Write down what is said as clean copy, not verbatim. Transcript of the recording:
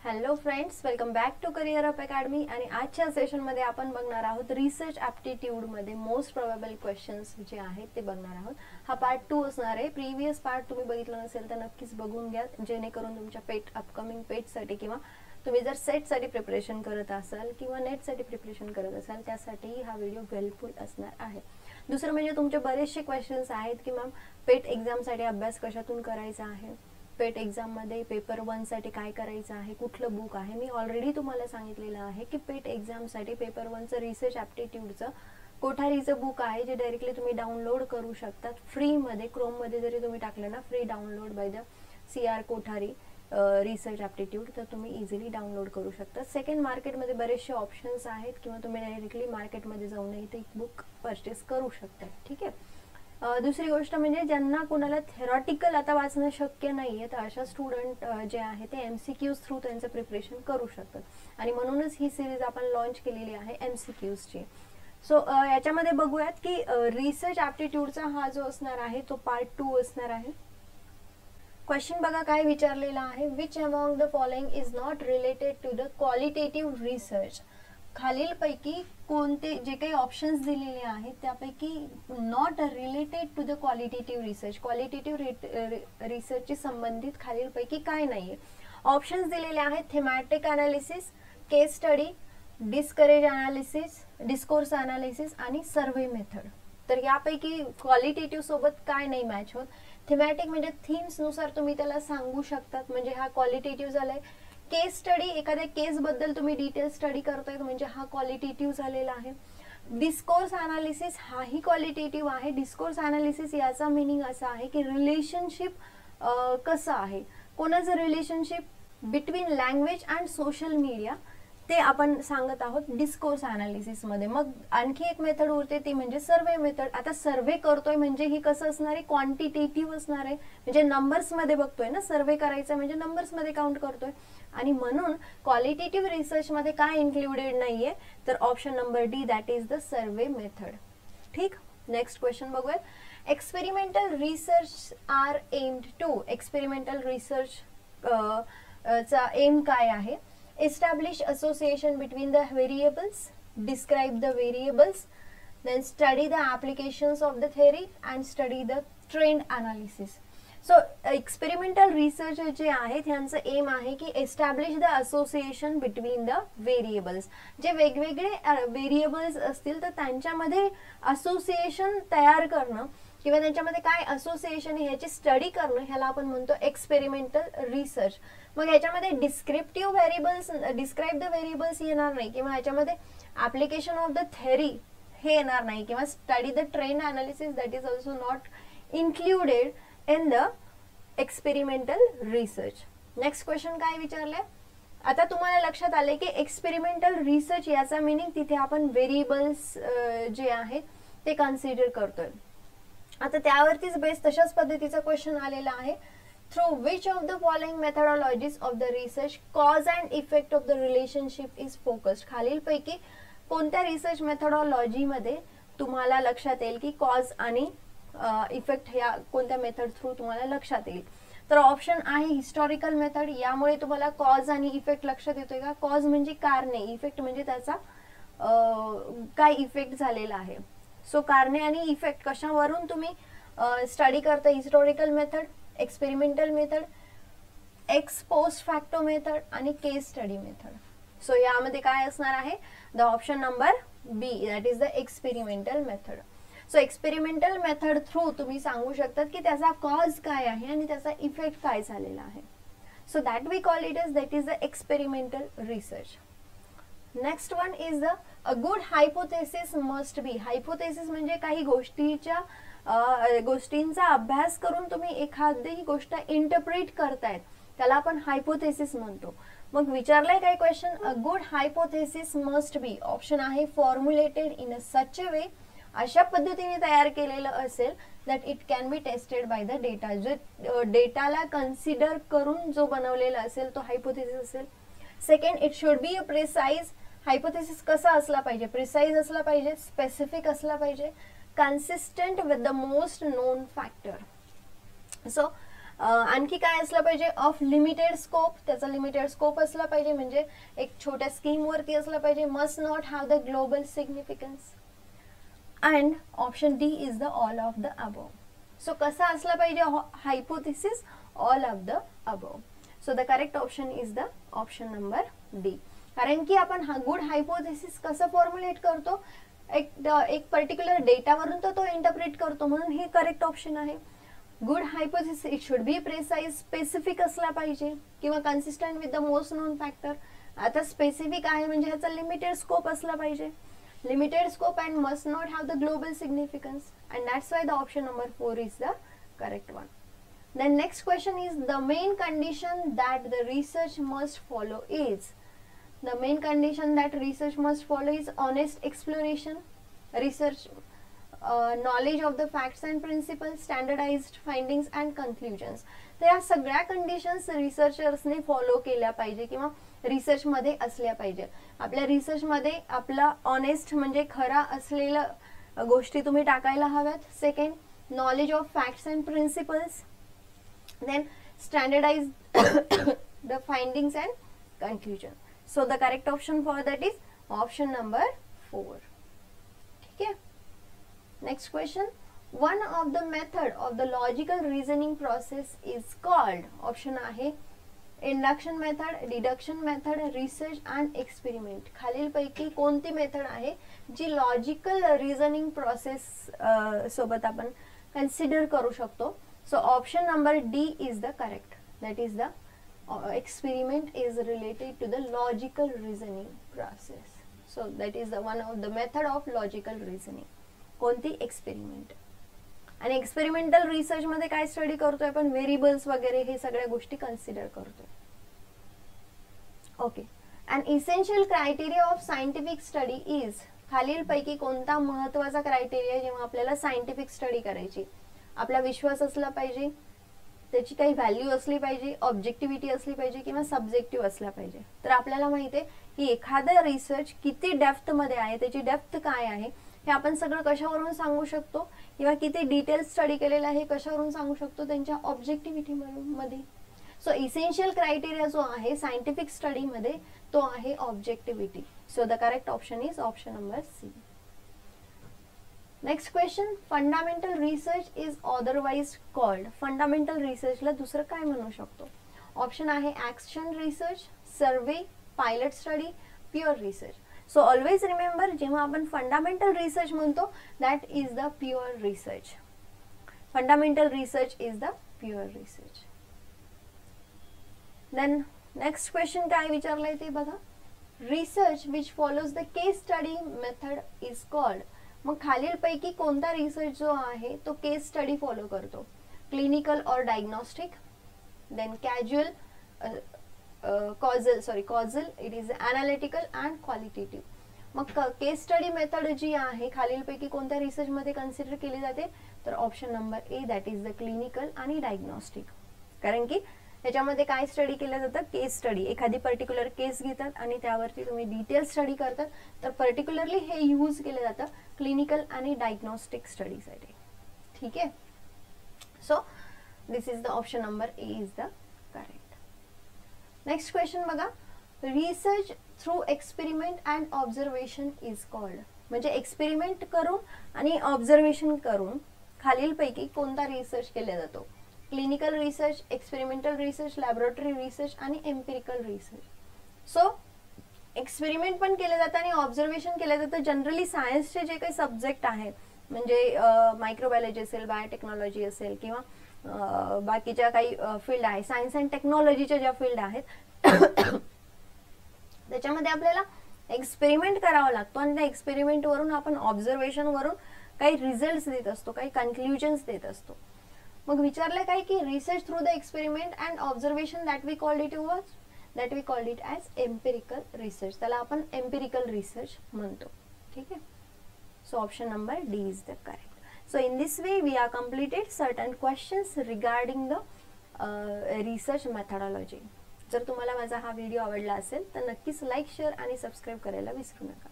Hello friends, welcome back to career up academy. आणि आजच्या सेशनमध्ये आपण बघणार आहोत रिसर्च ॲप्टिट्यूडमध्ये मोस्ट प्रोबेबल क्वेश्चन्स जे आहेत ते बघणार आहोत. हा पार्ट 2 असणार आहे. प्रिव्हियस पार्ट तुम्ही बघितला नसेल तर नक्कीच बघून घ्या, जेणेकरून तुमच्या अपकमिंग पेटसाठी किंवा तुम्ही जर सेटसाठी प्रिपरेशन करत असाल किंवा नेटसाठी प्रिपरेशन करत असाल त्यासाठी हा व्हिडिओ हेल्पफुल असणार आहे. दुसरं म्हणजे तुमचे बरेचसे क्वेश्चन्स आहेत की मॅम पेट एक्झामसाठी अभ्यास कशातून करायचा आहे, पेट एक्झाममध्ये पेपर 1 साठी काय करायचं आहे, कुठलं बुक आहे. मी ऑलरेडी तुम्हाला सांगितलेलं आहे की पेट एक्झामसाठी पेपर 1चं रिसर्च ॲप्टिट्यूडचं कोठारीचं बुक आहे, जे डायरेक्टली तुम्ही डाउनलोड करू शकतात फ्रीमध्ये. क्रोममध्ये जरी तुम्ही टाकलं ना, free download by the CR Kothari research aptitude, तर तुम्ही इझिली डाउनलोड करू शकता. सेकंड, मार्केटमध्ये बरेचसे ऑप्शन्स आहेत किंवा तुम्ही डायरेक्टली मार्केटमध्ये जाऊनही ते बुक परचेस करू शकता. ठीक आहे. दुसरी गोष्ट म्हणजे ज्यांना कोणाला थेरॉटिकल आता वाचणं शक्य नाही आहे, तर अशा स्टुडंट जे आहे ते MCQs थ्रू त्यांचं प्रिपरेशन करू शकतात. आणि म्हणूनच ही सिरीज आपण लॉन्च केलेली आहे MCQsची. सो याच्यामध्ये बघूयात की रिसर्च ॲप्टिट्यूडचा हा जो असणार आहे तो पार्ट 2 असणार आहे. क्वेश्चन बघा काय विचारलेला आहे. Which among the following is not related to the qualitative research. खालीलपैकी कोणते जे काही ऑप्शन्स दिलेले आहेत त्यापैकी not related to the qualitative research, qualitative रिसर्चशी संबंधित खालीलपैकी काय नाहीये. ऑप्शन्स दिलेले आहेत thematic analysis, case study, discourse analysis, discourse analysis आणि सर्वे मेथड. तर यापैकी क्वालिटेटिव्ह सोबत काय नाही मॅच होत. थेमॅटिक म्हणजे थीम्स नुसार तुम्ही त्याला सांगू शकतात, म्हणजे हा क्वालिटेटिव्ह झालाय. केस स्टडी, एखाद्या केस बद्दल तुम्ही डिटेल स्टडी करताय म्हणजे हा क्वालिटेटिव्ह झालेला आहे. डिस्कोर्स अनालिसिस हाही क्वालिटेटिव्ह आहे. डिस्कोर्स अनालिसिस याचा मीनिंग असा आहे की रिलेशनशिप कसं आहे, कोणाचं relationship between language and social media, ते आपण सांगत आहोत डिस्कोर्स अनालिसिस मध्ये. मग आणखी एक मेथड उरते ती म्हणजे सर्वे मेथड. आता सर्वे करतोय म्हणजे ही कसं असणार आहे, क्वांटिटेटिव्ह असणार आहे, म्हणजे नंबर्स मध्ये बघतोय ना. सर्वे करायचं म्हणजे नंबर्स मध्ये काउंट करतोय. आणि म्हणून क्वालिटेटिव्ह रिसर्च मध्ये काय इन्क्लुडेड नाहीये, तर option number D, that is the survey method. ठीक. नेक्स्ट क्वेश्चन बघूया. Experimental research are aimed to. Experimental research चा एम काय आहे. Establish association between the variables, describe the variables, then study the applications of the theory and study the trend analysis. So experimental research जे आहे त्यांचं M आहे की establish the association between the variables. जे वेगवेगळे variables असतील तर त्यांच्यामध्ये असोसिएशन तयार करणं किंवा त्यांच्यामध्ये काय असोसिएशन आहे ह्याची स्टडी करणं, ह्याला आपण म्हणतो एक्सपेरिमेंटल रिसर्च. मग ह्याच्यामध्ये descriptive variables, describe the variables येणार नाही किंवा ह्याच्यामध्ये ऍप्लिकेशन ऑफ द थेअरी हे येणार नाही किंवा study the trend analysis, that is also not included in the experimental research. Next question काय विचारलंय. आता तुम्हाला लक्षात आले की एक्सपेरिमेंटल रिसर्च याचा मीनिंग तिथे आपण व्हेरिएबल्स जे आहेत ते कन्सिडर करतोय. आता त्यावरतीच बेस तशाच पद्धतीचा क्वेश्चन आलेला आहे. Through which of the following मेथडॉलॉजीज of the research cause and effect of the relationship is focused. खालीलपैकी कोणत्या रिसर्च मेथडॉलॉजीमध्ये तुम्हाला लक्षात येईल की कॉज आणि इफेक्ट ह्या कोणत्या मेथड थ्रू तुम्हाला लक्षात येईल. तर ऑप्शन आहे हिस्टॉरिकल मेथड. यामुळे तुम्हाला कॉज आणि इफेक्ट लक्षात येतोय का. कॉज म्हणजे कारणे, इफेक्ट म्हणजे त्याचा काय इफेक्ट झालेला आहे. सो कारणे आणि इफेक्ट कशावरून तुम्ही स्टडी करता. Historical method, experimental method, ex post facto method आणि केस स्टडी मेथड. सो यामध्ये काय असणार आहे, the option number B, that is the experimental method. So experimental method through तुम्ही सांगू शकतात की त्याचा कॉज काय आहे आणि त्याचा इफेक्ट काय झालेला आहे. So that we call it as, that is the experimental research. Next one is the a good hypothesis must be. Hypothesis म्हणजे काही गोष्टींचा अभ्यास करून तुम्ही एखादी गोष्ट इंटरप्रिट करतायत, त्याला आपण हायपोथेसिस म्हणतो. मग विचारलंय काय क्वेश्चन, अ गुड हायपोथेसिस मस्ट बी. ऑप्शन आहे फॉर्म्युलेटेड इन अ सच अ वे, अशा पद्धतीने तयार केलेलं असेल that it can be tested by the data. जो डेटाला कन्सिडर करून जो बनवलेला असेल तो हायपोथेसिस असेल. Second, it should be a precise. Hypothesis कसा असला पाहिजे, प्रिसाइज असला पाहिजे, स्पेसिफिक असला पाहिजे, consistent with the most non factor. So आणखी काय असलं पाहिजे, ऑफ लिमिटेड स्कोप, त्याचा लिमिटेड स्कोप असला पाहिजे, म्हणजे एक छोट्या स्कीम वरती असला पाहिजे, must not have the global significance, and option D is the all of the above. So कसा असला पाहिजे hypothesis, all of the above. So the correct option is the option number D. कारण की आपण good hypothesis कसं formulate करतो, एक particular डेटावरून तो इंटरप्रेट करतो, म्हणून हे करेक्ट ऑप्शन आहे. Good hypothesis it should be precise, specific असला पाहिजे किंवा consistent with the most non factor. आता स्पेसिफिक आहे म्हणजे ह्याचा लिमिटेड स्कोप असला पाहिजे, limited scope and must not have the global significance, and that's why the option number 4 is the correct one. Then next question is, the main condition that the research must follow is, the main condition that research must follow is honest exploration, research, knowledge of the facts and principles, standardized findings and conclusions. तर या सगळ्या conditions रिसर्चर्सने follow केल्या पाहिजे किंवा research मध्ये असल्या पाहिजे. आपल्या रिसर्च मध्ये आपला ऑनेस्ट म्हणजे खरा असलेल्या गोष्टी तुम्ही टाकायला हव्यात. Second, knowledge of facts and principles. Then standardise the findings and conclusion. So the correct option for that is option number 4. ठीक आहे. Next question, one of the method of the logical reasoning process is called, option आहे induction method, deduction method, research and experiment. खालील पैकी कोणती method आहे जी logical reasoning process सोबत आपण consider करू शकतो. So option number D is the correct, that is the experiment is related to the logical reasoning process. So that is the one of the method of logical reasoning. कोणती? Experiment. आणि experimental research मध्ये काय study करतोय आपण, variables वगैरे हे सगळ्या गोष्टी कन्सिडर करतोय. Okay. And essential criteria of scientific study is, खालील पैकी कोणता महत्वाचा क्रायटेरिया जेव्हा आपल्याला सायंटिफिक स्टडी करायची, आपला विश्वास असला पाहिजे, त्याची काही व्हॅल्यू असली पाहिजे, ऑब्जेक्टिव्हिटी असली पाहिजे किंवा सब्जेक्टिव्ह असला पाहिजे. तर आपल्याला माहिती आहे की एखादा रिसर्च किती डेप्थ मध्ये आहे, त्याची डेप्थ काय आहे हे आपण सगळं कशावरून सांगू शकतो, किंवा किती डिटेल स्टडी केलेला आहे कशावरून सांगू शकतो, त्यांच्या ऑब्जेक्टिव्हिटी मध्ये. सो इसेन्शियल क्रायटेरिया जो आहे सायंटिफिक स्टडी मध्ये तो आहे objectivity. So the correct option is option number C. Next question, fundamental research is otherwise called. Fundamental रिसर्चला दुसरं काय म्हणू शकतो? ऑप्शन आहे action research, survey, pilot study, pure research. So always remember, जेव्हा आपण फंडामेंटल रिसर्च म्हणतो that is the pure research. Fundamental research is the pure research. Then next question काय विचारलंय ते बघा, research which follows the case study method is called. मग खालील पैकी कोणता रिसर्च जो आहे तो केस स्टडी फॉलो करतो? Clinical or diagnostic, then casual, causal, it is analytical and qualitative. मग केस स्टडी मेथड जी आहे खालील पैकी कोणत्या रिसर्च मध्ये कन्सिडर केली जाते? तर option number A, that is the clinical आणि डायग्नोस्टिक. कारण की त्याच्यामध्ये काय स्टडी केलं जातं? केस स्टडी. एखादी पर्टिक्युलर केस घेतात आणि त्यावरती तुम्ही डिटेल स्टडी करतात. तर पर्टिक्युलरली हे यूज केलं जातं क्लिनिकल आणि डायग्नोस्टिक स्टडीसाठी. ठीक आहे. So this is the option number A is the correct. Next question बघा, research through experiment and observation is called. म्हणजे एक्सपेरिमेंट करून आणि ऑब्झर्वेशन करून खालीलपैकी कोणता रिसर्च केला जातो? Clinical research, experimental research, laboratory research आणि एम्पिरिकल रिसर्च. सो एक्सपेरिमेंट पण केले जातं आणि ऑब्झर्वेशन केलं जातं. जनरली सायन्सचे जे काही सब्जेक्ट आहेत, म्हणजे मायक्रोबायोलॉजी असेल, बायोटेक्नॉलॉजी असेल किंवा बाकीच्या काही फील्ड आहे, सायन्स अँड टेक्नॉलॉजीच्या ज्या फील्ड आहेत त्याच्यामध्ये आपल्याला एक्सपेरिमेंट करावा लागतो आणि त्या एक्सपेरिमेंट वरून आपण ऑब्झर्वेशन वरून काही रिझल्ट्स देत असतो, काही कन्क्लुजन्स देत असतो. मग विचारलं काय की research through the experiment and observation that we called it as empirical research. त्याला आपण एम्पिरिकल रिसर्च म्हणतो. ठीक आहे. So option number D is the correct. So in this way we are completed certain questions regarding the research methodology. जर तुम्हाला माझा हा video आवडला असेल तर नक्कीच लाईक, शेअर आणि सबस्क्राईब करायला विसरू नका.